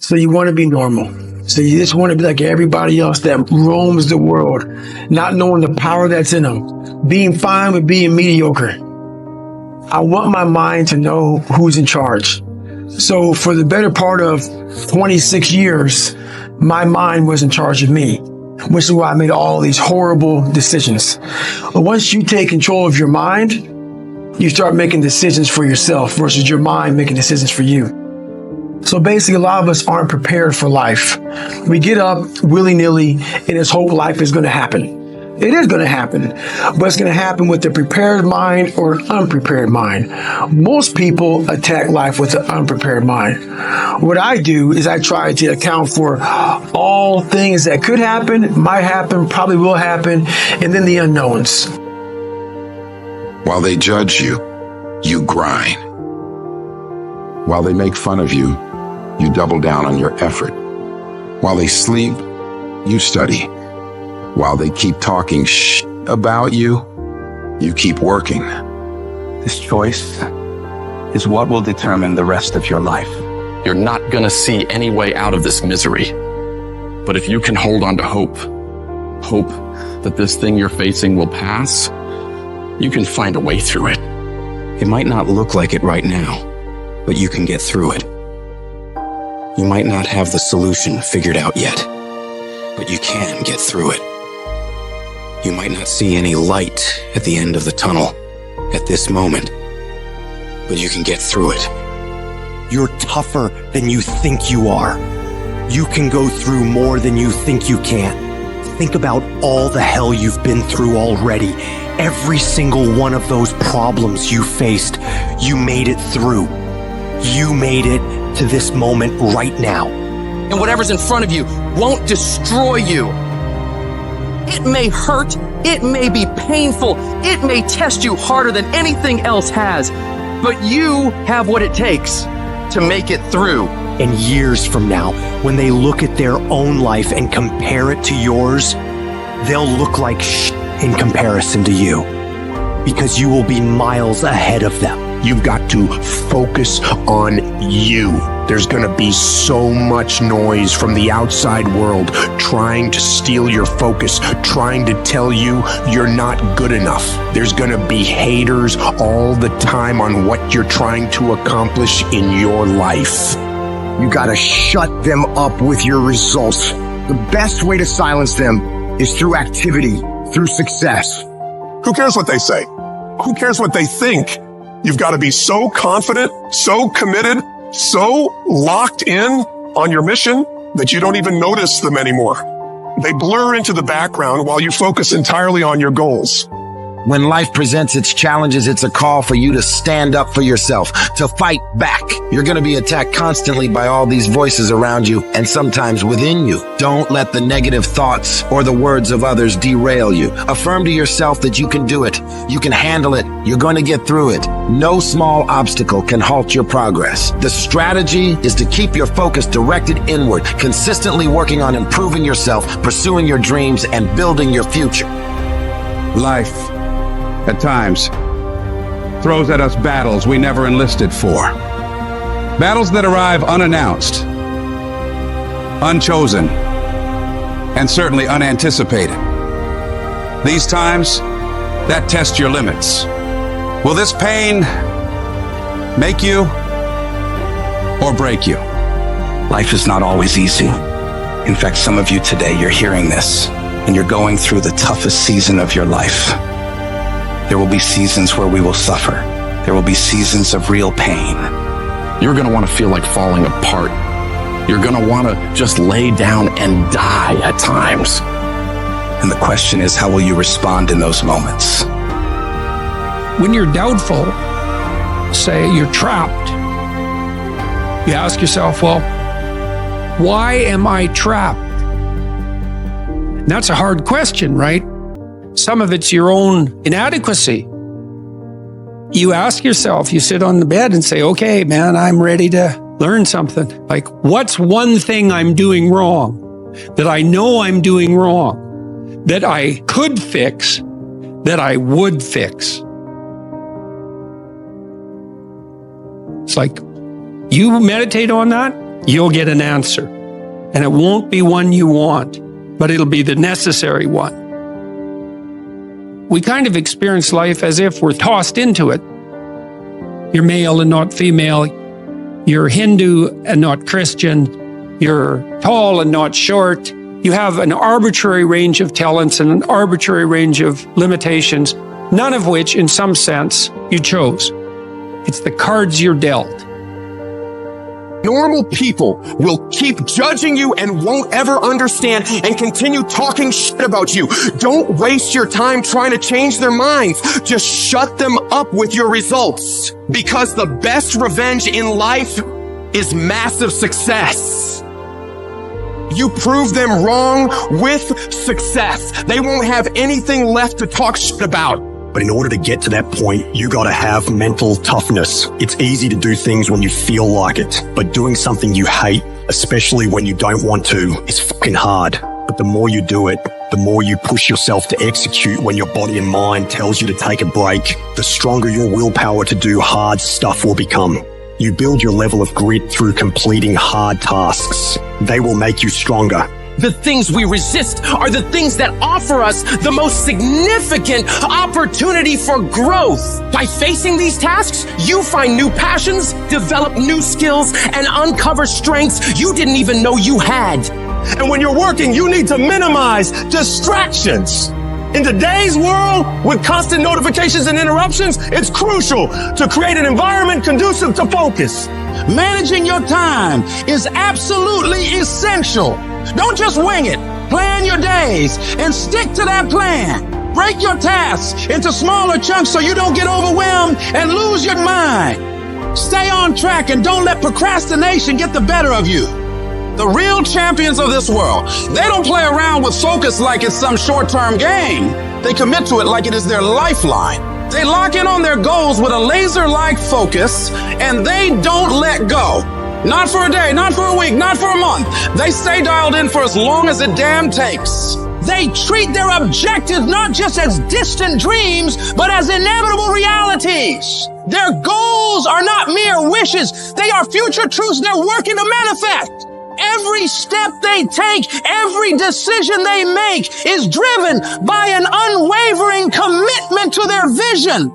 So you want to be normal. So you just want to be like everybody else that roams the world, not knowing the power that's in them, being fine with being mediocre. I want my mind to know who's in charge. So for the better part of 26 years, my mind was in charge of me, which is why I made all these horrible decisions. But once you take control of your mind, you start making decisions for yourself versus your mind making decisions for you. So basically, a lot of us aren't prepared for life. We get up willy-nilly and just hope life is going to happen. It is going to happen, but it's going to happen with a prepared mind or an unprepared mind. Most people attack life with an unprepared mind. What I do is I try to account for all things that could happen, might happen, probably will happen, and then the unknowns. While they judge you, you grind. While they make fun of you, you double down on your effort. While they sleep, you study. While they keep talking about you, you keep working. This choice is what will determine the rest of your life. You're not gonna see any way out of this misery. But if you can hold on to hope that this thing you're facing will pass, you can find a way through it. It might not look like it right now, but you can get through it. You might not have the solution figured out yet, but you can get through it. You might not see any light at the end of the tunnel at this moment, but you can get through it. You're tougher than you think you are. You can go through more than you think you can. Think about all the hell you've been through already. Every single one of those problems you faced, you made it through. You made it to this moment right now. And whatever's in front of you won't destroy you. It may hurt, it may be painful, it may test you harder than anything else has, but you have what it takes to make it through. And years from now, when they look at their own life and compare it to yours, they'll look like in comparison to you, because you will be miles ahead of them. You've got to focus on you. There's going to be so much noise from the outside world trying to steal your focus, trying to tell you you're not good enough. There's going to be haters all the time on what you're trying to accomplish in your life. You got to shut them up with your results. The best way to silence them is through activity, through success. Who cares what they say? Who cares what they think? You've got to be so confident, so committed, so locked in on your mission that you don't even notice them anymore. They blur into the background while you focus entirely on your goals. When life presents its challenges, it's a call for you to stand up for yourself, to fight back. You're going to be attacked constantly by all these voices around you and sometimes within you. Don't let the negative thoughts or the words of others derail you. Affirm to yourself that you can do it. You can handle it. You're going to get through it. No small obstacle can halt your progress. The strategy is to keep your focus directed inward, consistently working on improving yourself, pursuing your dreams, and building your future. Life, at times, throws at us battles we never enlisted for. Battles that arrive unannounced, unchosen, and certainly unanticipated. These times that test your limits. Will this pain make you or break you? Life is not always easy. In fact, some of you today, you're hearing this and you're going through the toughest season of your life. There will be seasons where we will suffer. There will be seasons of real pain. You're gonna wanna feel like falling apart. You're gonna wanna just lay down and die at times. And the question is, how will you respond in those moments? When you're doubtful, say you're trapped, you ask yourself, well, why am I trapped? And that's a hard question, right? Some of it's your own inadequacy. You ask yourself, you sit on the bed and say, okay, man, I'm ready to learn something. Like, what's one thing I'm doing wrong that I know I'm doing wrong, that I could fix, that I would fix? It's like, you meditate on that, you'll get an answer. And it won't be one you want, but it'll be the necessary one. We kind of experience life as if we're tossed into it. You're male and not female. You're Hindu and not Christian. You're tall and not short. You have an arbitrary range of talents and an arbitrary range of limitations, none of which, in some sense, you chose. It's the cards you're dealt. Normal people will keep judging you and won't ever understand and continue talking shit about you. Don't waste your time trying to change their minds. Just shut them up with your results. Because the best revenge in life is massive success. You prove them wrong with success. They won't have anything left to talk shit about. But in order to get to that point, you gotta have mental toughness. It's easy to do things when you feel like it, but doing something you hate, especially when you don't want to, is fucking hard. But the more you do it, the more you push yourself to execute when your body and mind tells you to take a break, the stronger your willpower to do hard stuff will become. You build your level of grit through completing hard tasks. They will make you stronger. The things we resist are the things that offer us the most significant opportunity for growth. By facing these tasks, you find new passions, develop new skills, and uncover strengths you didn't even know you had. And when you're working, you need to minimize distractions. In today's world, with constant notifications and interruptions, it's crucial to create an environment conducive to focus. Managing your time is absolutely essential. Don't just wing it. Plan your days and stick to that plan. Break your tasks into smaller chunks so you don't get overwhelmed and lose your mind. Stay on track and don't let procrastination get the better of you. The real champions of this world, they don't play around with focus like it's some short-term game. They commit to it like it is their lifeline. They lock in on their goals with a laser-like focus, and they don't let go. Not for a day, not for a week, not for a month. They stay dialed in for as long as it damn takes. They treat their objectives not just as distant dreams, but as inevitable realities. Their goals are not mere wishes. They are future truths they're working to manifest. Every step they take, every decision they make is driven by an unwavering commitment to their vision.